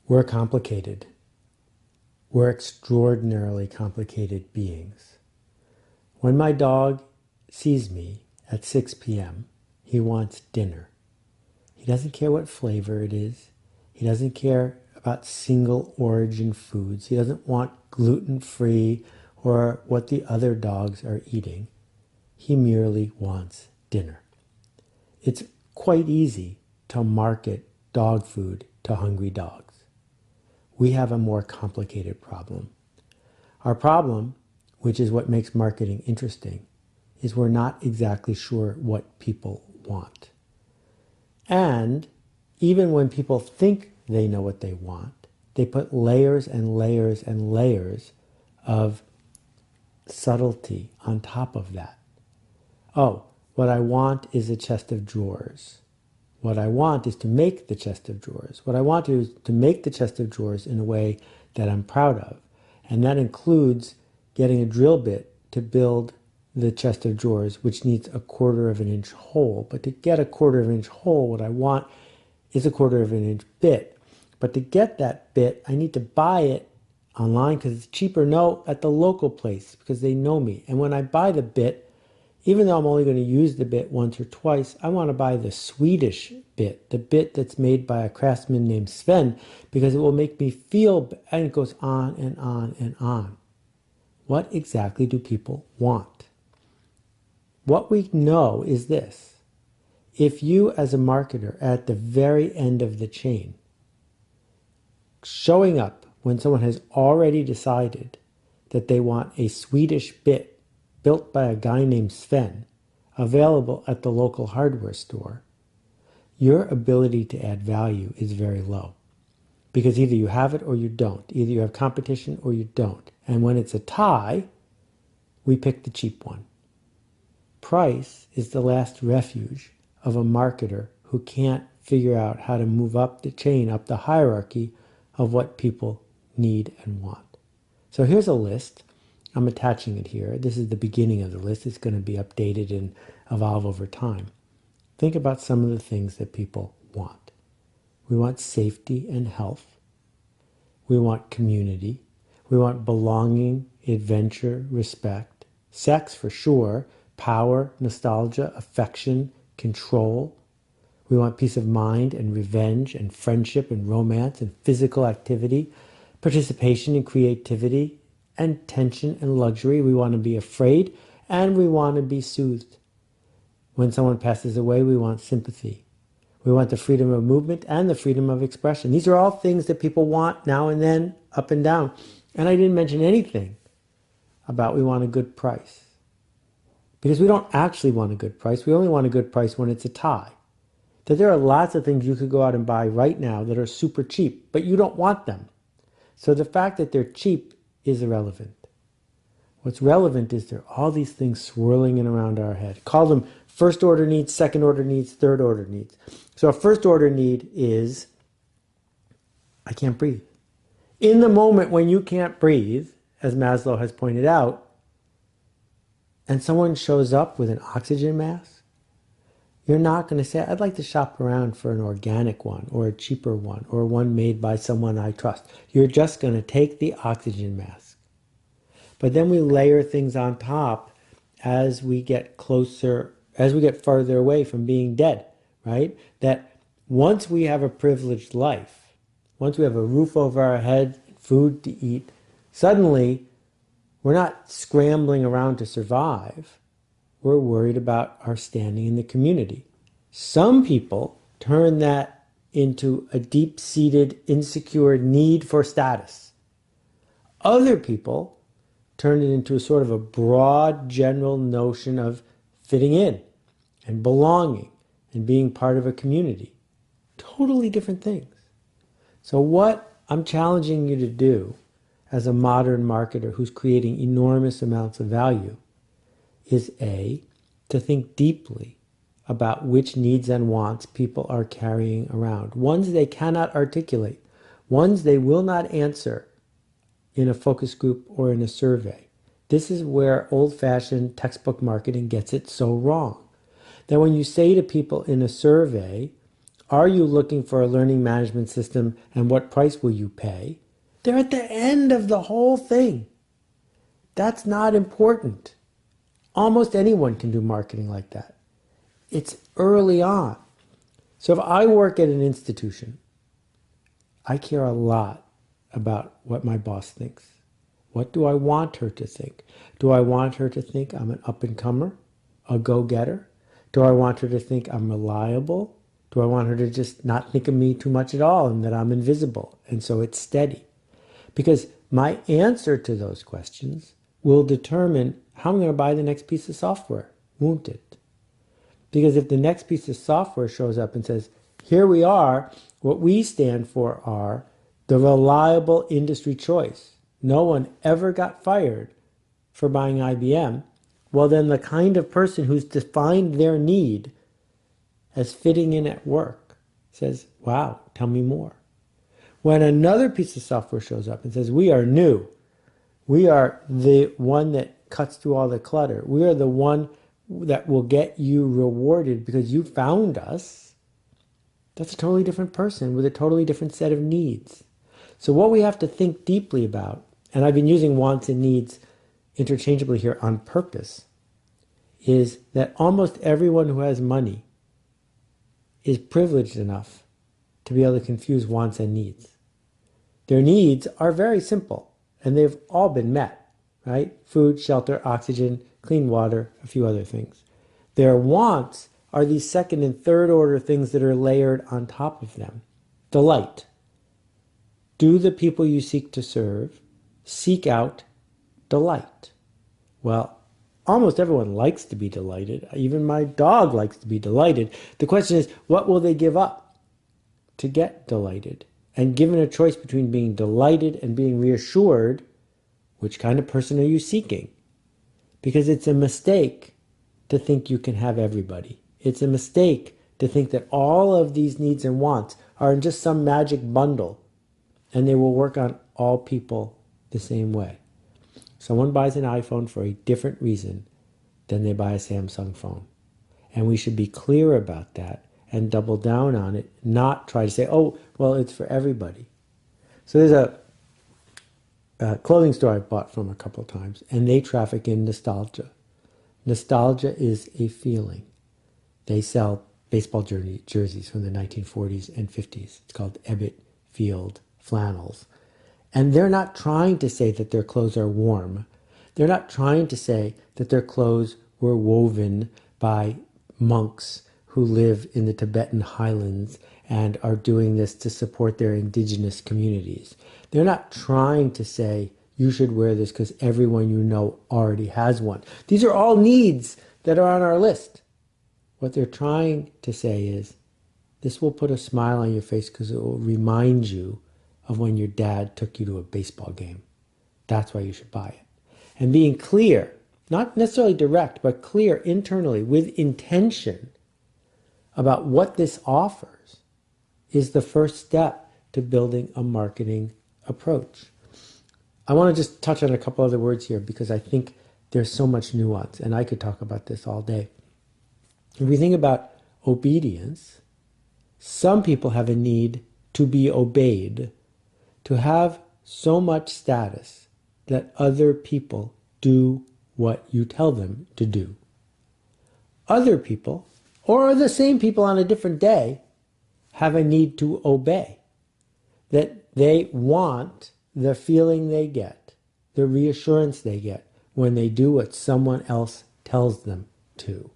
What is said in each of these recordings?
We're complicated. We're extraordinarily complicated beings. When my dog sees me at 6 p.m., he wants dinner. He doesn't care what flavor it is. He doesn't care about single origin foods. He doesn't want gluten-free or what the other dogs are eating. He merely wants dinner. It's quite easy to market dog food to hungry dogs. We have a more complicated problem. Our problem, which is what makes marketing interesting, is we're not exactly sure what people want. And even when people think they know what they want, they put layers and layers and layers of subtlety on top of that. Oh, what I want is a chest of drawers. What I want is to make the chest of drawers. What I want is to make the chest of drawers in a way that I'm proud of. And that includes getting a drill bit to build the chest of drawers, which needs a 1/4 of an inch hole. But to get a 1/4 of an inch hole, what I want is a 1/4 of an inch bit. But to get that bit, I need to buy it online because it's cheaper. No, at the local place because they know me. And when I buy the bit, even though I'm only going to use the bit once or twice, I want to buy the Swedish bit, the bit that's made by a craftsman named Sven, because it will make me feel, and it goes on and on and on. What exactly do people want? What we know is this. If you, as a marketer, are at the very end of the chain, showing up when someone has already decided that they want a Swedish bit built by a guy named Sven, available at the local hardware store, your ability to add value is very low. Because either you have it or you don't. Either you have competition or you don't. And when it's a tie, we pick the cheap one. Price is the last refuge of a marketer who can't figure out how to move up the chain, up the hierarchy of what people need and want. So here's a list. I'm attaching it here. This is the beginning of the list. It's going to be updated and evolve over time. Think about some of the things that people want. We want safety and health. We want community. We want belonging, adventure, respect. Sex for sure. Power, nostalgia, affection, control. We want peace of mind and revenge and friendship and romance and physical activity, participation and creativity, and tension and luxury. We want to be afraid and we want to be soothed. When someone passes away, we want sympathy. We want the freedom of movement and the freedom of expression. These are all things that people want now and then, up and down. And I didn't mention anything about we want a good price. Because we don't actually want a good price. We only want a good price when it's a tie. That there are lots of things you could go out and buy right now that are super cheap, but you don't want them. So the fact that they're cheap is irrelevant. What's relevant is there are all these things swirling in around our head. Call them first order needs, second order needs, third order needs. So a first order need is, I can't breathe. In the moment when you can't breathe, as Maslow has pointed out, and someone shows up with an oxygen mask, you're not going to say, I'd like to shop around for an organic one or a cheaper one or one made by someone I trust. You're just going to take the oxygen mask. But then we layer things on top as we get closer, as we get farther away from being dead, right? That once we have a privileged life, once we have a roof over our head, food to eat, suddenly we're not scrambling around to survive. We're worried about our standing in the community. Some people turn that into a deep-seated, insecure need for status. Other people turn it into a sort of a broad, general notion of fitting in and belonging and being part of a community. Totally different things. So what I'm challenging you to do as a modern marketer who's creating enormous amounts of value is A, to think deeply about which needs and wants people are carrying around. Ones they cannot articulate, ones they will not answer in a focus group or in a survey. This is where old-fashioned textbook marketing gets it so wrong. That when you say to people in a survey, Are you looking for a learning management system, and what price will you pay? They're at the end of the whole thing. That's not important. Almost anyone can do marketing like that. It's early on. So if I work at an institution, I care a lot about what my boss thinks. What do I want her to think? Do I want her to think I'm an up-and-comer, a go-getter? Do I want her to think I'm reliable? Do I want her to just not think of me too much at all and that I'm invisible and so it's steady? Because my answer to those questions will determine how I'm going to buy the next piece of software, won't it? Because if the next piece of software shows up and says, here we are, what we stand for are the reliable industry choice. No one ever got fired for buying IBM. Well, then the kind of person who's defined their need as fitting in at work says, wow, tell me more. When another piece of software shows up and says, we are new, we are the one that cuts through all the clutter, we are the one that will get you rewarded because you found us, that's a totally different person with a totally different set of needs. So what we have to think deeply about, and I've been using wants and needs interchangeably here on purpose, is that almost everyone who has money is privileged enough to be able to confuse wants and needs. Their needs are very simple, and they've all been met, right? Food, shelter, oxygen, clean water, a few other things. Their wants are these second and third order things that are layered on top of them. Delight. Do the people you seek to serve seek out delight? Well, almost everyone likes to be delighted. Even my dog likes to be delighted. The question is, what will they give up to get delighted? And given a choice between being delighted and being reassured, which kind of person are you seeking? Because it's a mistake to think you can have everybody. It's a mistake to think that all of these needs and wants are in just some magic bundle and they will work on all people the same way. Someone buys an iPhone for a different reason than they buy a Samsung phone. And we should be clear about that and double down on it, not try to say, oh, well, it's for everybody. So there's a clothing store I've bought from a couple of times, and they traffic in nostalgia. Nostalgia is a feeling. They sell baseball jerseys from the 1940s and 50s. It's called Ebbett Field flannels. And they're not trying to say that their clothes are warm. They're not trying to say that their clothes were woven by monks who live in the Tibetan highlands and are doing this to support their indigenous communities. They're not trying to say, you should wear this because everyone you know already has one. These are all needs that are on our list. What they're trying to say is, this will put a smile on your face because it will remind you of when your dad took you to a baseball game. That's why you should buy it. And being clear, not necessarily direct, but clear internally with intention about what this offers is the first step to building a marketing approach. I want to just touch on a couple other words here because I think there's so much nuance, and I could talk about this all day. If we think about obedience, some people have a need to be obeyed, to have so much status that other people do what you tell them to do. Other people, or the same people on a different day, have a need to obey, that they want the feeling they get, the reassurance they get when they do what someone else tells them to.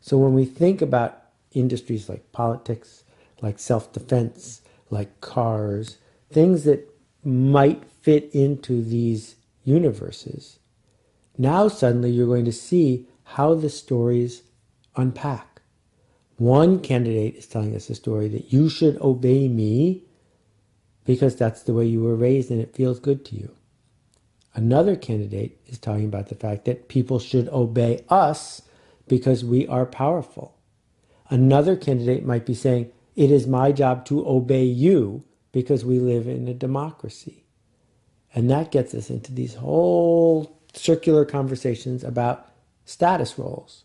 So when we think about industries like politics, like self-defense, like cars, things that might fit into these universes, now suddenly you're going to see how the stories unpack. One candidate is telling us a story that you should obey me because that's the way you were raised and it feels good to you. Another candidate is talking about the fact that people should obey us because we are powerful. Another candidate might be saying, it is my job to obey you because we live in a democracy. And that gets us into these whole circular conversations about status roles.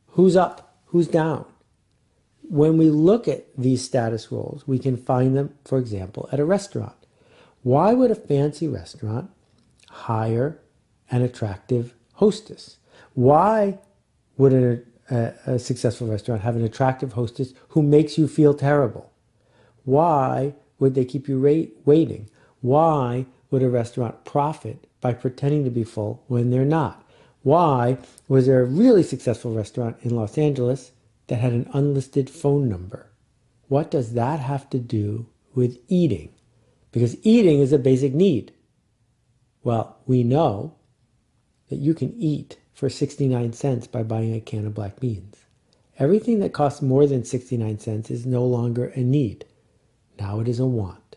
Who's up? Who's down? When we look at these status roles, we can find them, for example, at a restaurant. Why would a fancy restaurant hire an attractive hostess? Why would a successful restaurant have an attractive hostess who makes you feel terrible? Why would they keep you waiting? Why would a restaurant profit by pretending to be full when they're not? Why was there a really successful restaurant in Los Angeles that had an unlisted phone number? What does that have to do with eating? Because eating is a basic need. Well, we know that you can eat for 69 cents by buying a can of black beans. Everything that costs more than 69 cents is no longer a need. Now it is a want.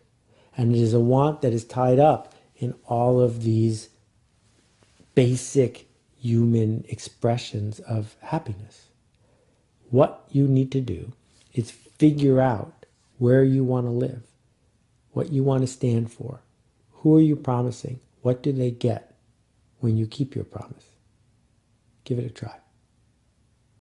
And it is a want that is tied up in all of these basic human expressions of happiness. What you need to do is figure out where you want to live, what you want to stand for, who are you promising, what do they get when you keep your promise. Give it a try.